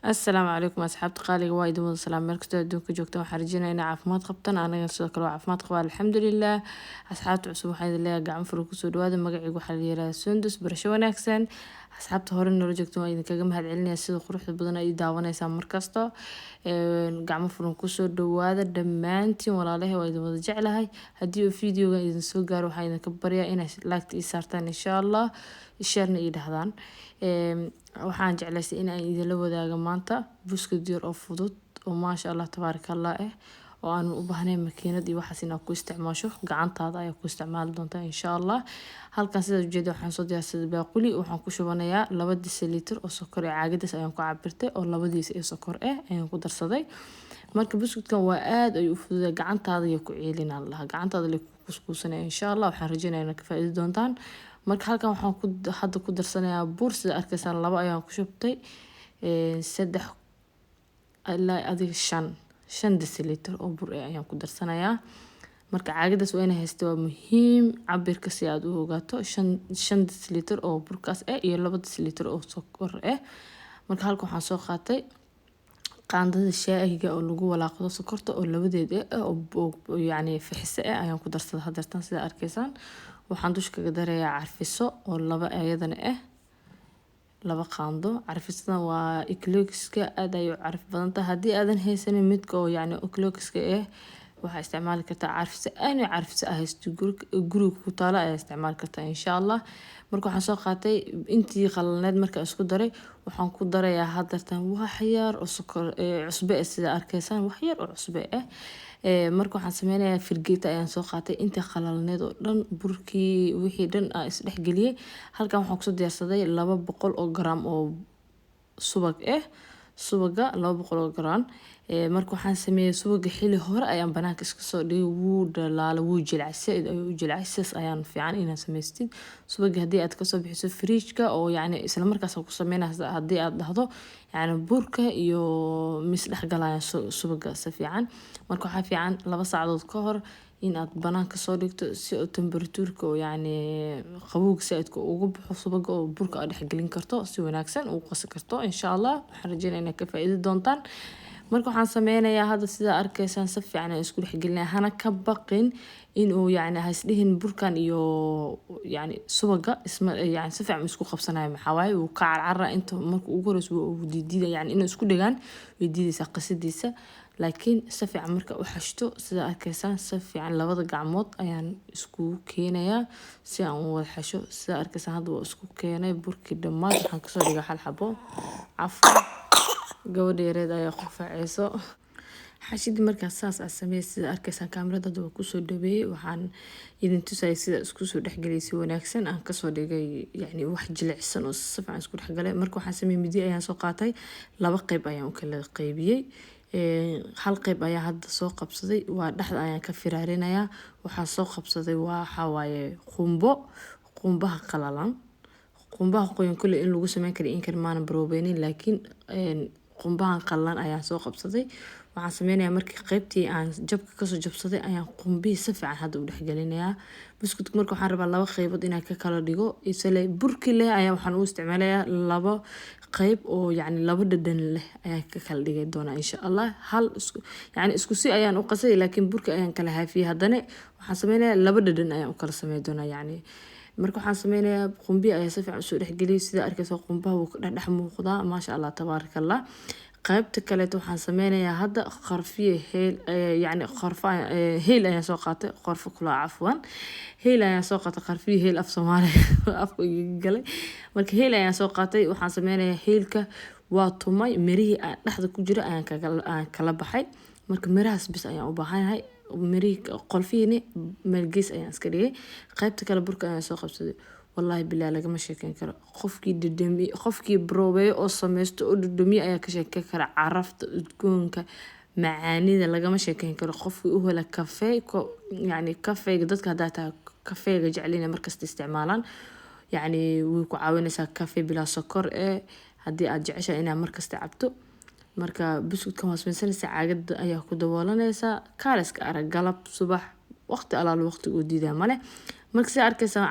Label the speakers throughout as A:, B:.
A: السلام عليكم أصحاب تقالي وايد من السلام مركز دوك جوكتا وحرجينا إنا عافمات قبطن أنا سوكر وعافمات قبال الحمد لله أصحاب عصوب حيد الله قاعد فروك سود وهذا مقعي وحليرا سندس برشوا ناكسن أصحاب تهور إنه رجعتوا إذا كجم هاد علني السيد خروج بدنا يداونا يسام مركزته قاعد فروك سود وهذا دمانتي ولا له وايد مضجع لهاي هديو فيديو إذا سوقر وحين كبريا إنا لاكت إسارتان إن شاء الله الشرنا إيد هذان waxaan jeclaystay in aan idinla wadaago maanta buskud yar oo fudud oo maasha Allah tabaaraka Allah oo aan u baahnayn makiinad iyo waxaas inaad ku isticmaasho gacantaada ayaa ku isticmaali doontaa insha Allah halkan sida ujeedo waxaan soo diyaarsaday baaquli waxaan ku shubanayaa 2 deciliter oo sokor ee caagadaas ayaan ku cabirtay oo labadiisa ee sokor ayaan ku darsaday marka buskudkan waa aad ay u fududahay gacantaada iyo ku ceelinaan laha gacantaada la ku kuskuusanay insha Allah waxaan rajaynayaa inaad ka faa'iido doontaan marka halkan waxaan hadda ku darsanayaa bur sida arkaysaan 2 ayaan ku shubtay 3 ilaa adiga 5 deciliter oo bur ayaan ku darsanayaa marka caagadaas waa inay haysto waa muhiim cabirka si aad u ogaato 5 deciliter oo burkaas iyo 2 deciliter oo sokor marka halkan waxaan soo qaatay qaandada shaahiga oo lagu walaaqdo sokorta oo labadeed oo yani fixisa ayaan ku darsaday hadartan sida arkaysaan waxaan dushka ka darayaa carfiso oo 2 ayadana 2 qaando carfisada waa ecologiska aad ay u carf badan tahay hadii aadan haysanin midka oo yani ecologiska waxa isticmaali kartaa carfisa aanay carfisa haysto guriga ku taala ay isticmaali kartaa insha Allah marka waxaan soo qaatay intii qalalneed marka isku daray waxaan ku darayaa hadartan wax yar oo sokor cusbe sida arkaysaan wax yar oo cusbe marka waxaan sameynayaa firgeeta ayaan soo qaatay intii qalalneed oo dhan burkii wixii dhan aan isdhex galiyay halkan waxaan ku soo diyaarsaday 200 oo gram oo subag subaga 200 oo gram marka waxaan sameeyay subaga xilli hore ayaan banaanka iska soo dhigay wuu dhalaala wuu jilcay ayuu jilcay ayaan fiican inaan sameystid subaga hadii aad ka soo bixiso fridge-ka oo yani isla markaas ku sameynaysaa hadii aad dhahdo yani burka iyo mis dhaxgalaya subaga si fiican marka waxa fiican 2 saacadood ka hor in aad banaanka soo dhigto si oo temperature-ka oo yani qabowga saadka ugu baxo subaga oo burka aad dhaxgalin karto si wanaagsan u qasi karto insha Allah waxaan rajaynayaa inaad ka faa'iido doontaan marka waxaan sameynayaa hadda sida arkaysaan si fiican isku dhaxgelinaa hana ka baqin in uu yani haysdihin burkan iyo yani subaga isma yani si fiican isku qabsanayo maxaa waaye uu ka carcara inta marka ugu horeyso uu diidida yani inuu isku dhagaan way diidaysaa qasidiisa laakiin si fiican marka u xashto sida arkaysaan si fiican labada gacmood ayaan isku keenayaa si aan u wada xasho sida arkaysaan hadda waa isku keenay burkii dhammaan waxaan ka soo dhigay hal xabo afar gabadha yareed ayaa qofacayso xashidii markaas saas aan sameeyay sida arkaysaan kaamirada waa ku soo dhaweeyay waxaan idin tusay sida isku soo dhaxgalay si wanaagsan aan ka soo dhigay yani wax jilicsan oo si fiican isku dhaxgalay marka waxaan sameeyay midi ayaan soo qaatay 2 qayb ayaan u kala qaybiyay hal qayb ayaa hadda soo qabsaday waa dhaxda ayaan ka firaarinayaa waxaan soo qabsaday waxa waaye qumbaha qalalan qumbaha qoyan kulli in lagu sameyn karo in karmaan baroobeyn laakiin qumbahan qalan ayaan soo qabsaday waxaan sameynayaa markii qaybtii aan jabka ka soo jabsaday ayaan qumbihi si fiican hadda u dhaxgalinayaa buskudka marka waxaan rabaa 2 qaybood inaan ka kala dhigo isla burkii leh ayaa waxaan u isticmaalayaa 2 qayb oo yani 2 dhadhan leh ayaan ka kala dhigay doonaa insha Allah hal isku si ayaan u qasay laakiin burka ayaan kala haafiyay haddana waxaan sameynayaa 2 dhadhan ayaan u kala sameey doonaa yani marka waxaan sameynayaa qumbi ayaa si fiican soo dhaxgaliyay sida arkayso qumbaha uu dhex muuqdaa maasha Allah tabaaraka Allah qaybta kale waxaan sameynayaa hadda qarfiye yani qarfa heel ayaan soo qaatay qarfa kula afwan heel ayaan soo qaatay qarfiye heel af Soomaali afku iga galay marka heel ayaan soo qaatay waxaan sameynayaa heelka waa tumay mirihi dhaxda ku jira ayaan kala baxay marka mirahaas bis ayaan u baahanahay mirihi qolfiini malgees ayaan iska dhigay qaybta kale burka ayaan soo qabsaday والله بالله لقى شيكين كرا خفكي ددمي خفكي بروبي أو سميست أو ددمي أيا كشيكين كرا عرفت تكون معاني ذا لقى شيكين كرا خفكي هو لك كافيه يعني كافيه قدرت كهداتها كافيه جعلينا مركز استعمالا يعني ويكعاون سا كافيه بلا سكر هدي أرجعشة إنها مركز تعبته marka biscuitka waa smeynaysaa caagad ayaa ku daboolanaysaa kaaliska arag galab subax waqti alaal waqti uu diidaa male marka si arkaysaa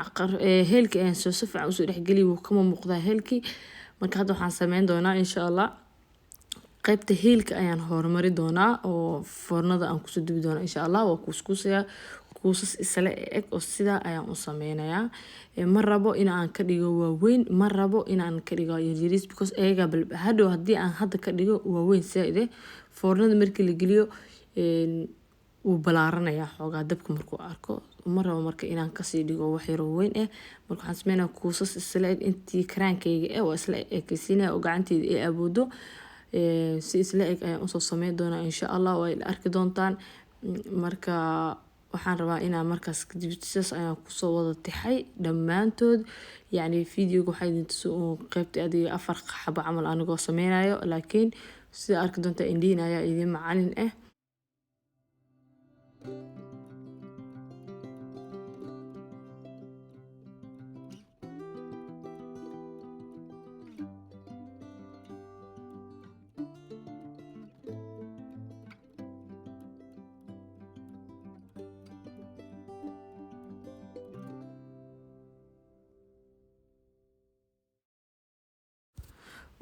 A: heelki aan soo fiican u soo dhaxgaliyo kama muuqda heelki marka hadda waxaan sameyn doonaa insha Allah qaybta heelka ayaan horumari doonaa oo foornada aan kusoo dubi doonaa insha Allah. waa kuuskuusaya kuusas isla eg oo sidaa ayaan u sameynayaa. ma rabo in aan ka dhigo waaweyn, ma rabo in aan ka dhigo yaryariis because ayaga hadhow haddii aan hadda ka dhigo waaweyn saaide foornada markii la geliyo wuu balaaranayaa xoogaa dabka markuu arko. ma rabo marka inaan kasii dhigo wax yar oo weyn marka waxaan sameynayaa kuusas isla eg intii karaankayga waa isla ekaysiinaya oo gacanteyda ay awoodo. si isla eg ayaan usoo sameyn doonaa insha Allah. way la arki doontaan. marka waxaan rabaa inaan markaas kadib sidaas ayaan kusoo wada tixay dhammaantood. yacni videoga waxaa idin tusay qaybta adiga 4 xabo camal anigoo sameynayo, laakiin sida arki doontaa indhiin ayaa idin macalin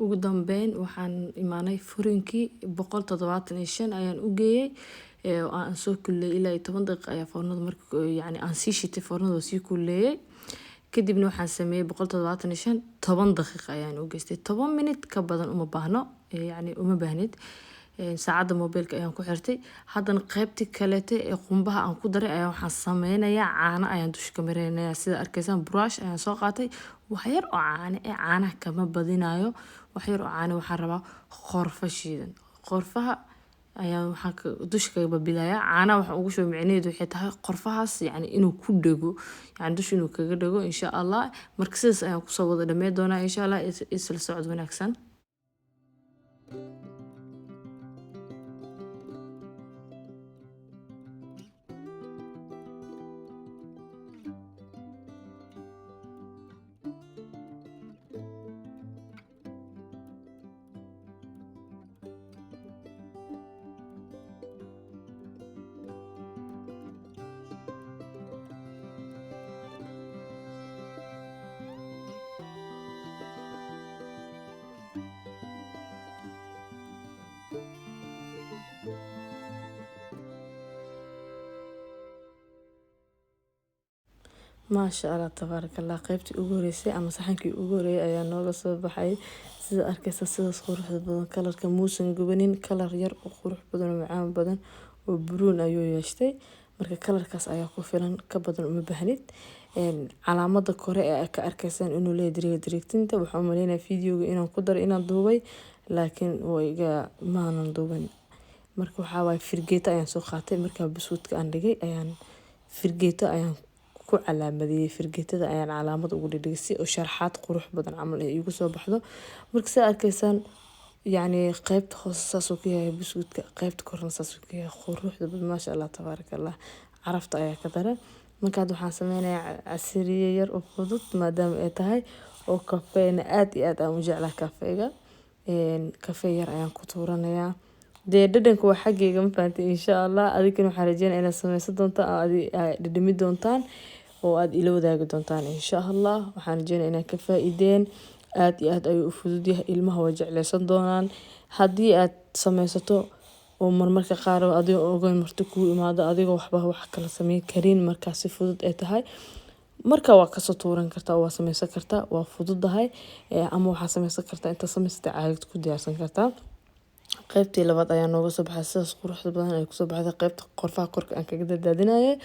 A: ugu dambeyn waxaan imaanay furinkii 175 ayaan u geeyay oo aan soo kulleeyay ilaa 10 daqiiqo ayaa foornada marka yacni aan sii shitay foornada oo sii kulleeyay. kadibna waxaan sameeyay 175 10 daqiiqo ayaan u geystay. 10 minute ka badan uma baahno, yacni uma baahnid. saacada mobilka ayaan ku xirtay. haddana qaybtii kaleete ee qumbaha aan ku daray ayaa waxaan sameynayaa caano ayaan dusha ka marinayaa. sida arkaysaan brush ayaan soo qaatay wax yar oo caanaha kama badinayo. wax yar oo waxaan rabaa qorfa shiidan. qorfaha ayaa waxaan dusha kaga babilayaa. caanaha waxaan ugu soo micneedu waxay tahay qorfahaas yacni inuu ku dhago, yacni dusha inuu kaga dhago insha Allah. marka sidaas ayaan kusoo wada dhammeyn doonaa insha Allah. isla socod wanaagsan. maasha Allah tabarakallah. qaybtii ugu horeysay ama saxankii ugu horeeyay ayaa nooga soo baxay. sida arkaysa sidaas quruxda badan, kalarka muusan gubanin, kalar yar oo qurux badan oo macaan badan oo buruun ayuu yeeshtay. marka kalarkaas ayaa ku filan, ka badan uma baahnid. calaamada kore ee ka arkaysaan inuu leeyahay diriigtinta waxaan maleynayaa videoga inaan ku daro inaan duubay, laakiin wayga maanan duuban. marka waxaa waay firgeeto ayaan soo qaatay. marka biscuitka aan dhigay ayaan firgeeto ayaan ku calaamadiyay. firgeetada ayaan calaamad ugu dhigay oo sharaxaad qurux badan camal ay igu soo baxdo. marka sida arkaysaan yacni qaybta hoose saas oo ka yahay biscuitka, qaybta korna saas oo ka yahay quruxda badan. maasha Allah tabarakallah. carafta ayaa ka daran. marka waxaan sameynayaa casiriye yar oo fudud maadaama ay tahay oo kafeena aad iyo aad aan u jeclahay kafeega. kafee yar ayaan ku tuuranayaa. dee dhadhanka waa xaggayga ma fahantay insha Allah. adigana waxaan rajeynayaa inaad sameysan doontaan oo aad dhadhami doontaan oo aad ila wadaagi doontaan insha Allah. waxaan rajeynayaa inaad ka faa'iideen. aad iyo aad ayuu u fudud yahay, ilmaha way jecleysan doonaan. haddii aad sameysato oo marmarka qaar adigoo ogeyn marti kuu imaado adigoo waxba wax kala sameyn karin, markaa si fudud ay tahay, marka waa kasoo tuuran kartaa, waa sameysan kartaa, waa fududahay. ama waxaa sameysan kartaa inta samaysata caagid ku diyaarsan kartaa. qaybtii labaad ayaa nooga soo baxay sidaas quruxda badan ay kusoo baxday. qaybta qorfaha korka aan kaga daadinayay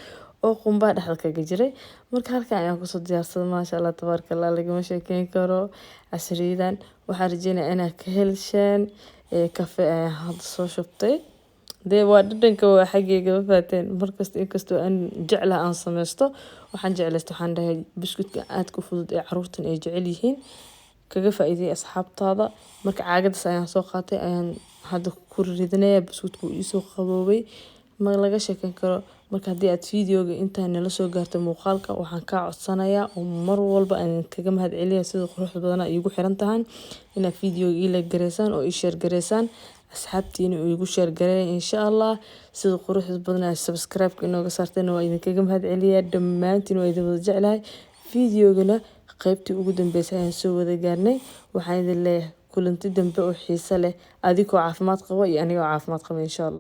A: oo qumbaa dhexda kaga jiray. marka halkan ayaan kusoo diyaarsaday. maasha Allah tabarakallah, lagama sheekeyn karo casriyadan. waxaan rajeynayaa inaad ka helshaan. kafee ayaan hadda soo shubtay. dee waa dhadhanka waa xaggayga ma fahteen. markasta inkastoo aan jeclaha aan sameysto, waxaan jeclaysta waxaan dhahay biscuitka aad ku fudud ee caruurtan ay jecel yihiin kaga faa'iideey asxaabtaada. marka caagadaas ayaan soo qaatay ayaan hadda ku ridanayaa. biscuitku ii soo qaboobay ma laga sheekan karo. marka haddii aad videoga intaan nala soo gaartay muuqaalka, waxaan kaa codsanayaa oo mar walba aan kaga mahadceliyaa sida quruxda badan ay igu xiran tahay inaad videoga ii like gareysaan oo ii share gareysaan. asxaabtiina oo igu share gareeyay insha Allah. sida quruxda badan ay subscribe inooga saarteen waa idinkaga mahadceliyaa. dhammaantiin waa idin wada jeclahay. videogana qaybtii ugu dambeysay ayaan soo wada gaarnay. waxaan idin leeyahay kulanti dambe oo xiiso leh adigoo caafimaad qabo iyo anigoo caafimaad qaba insha Allah.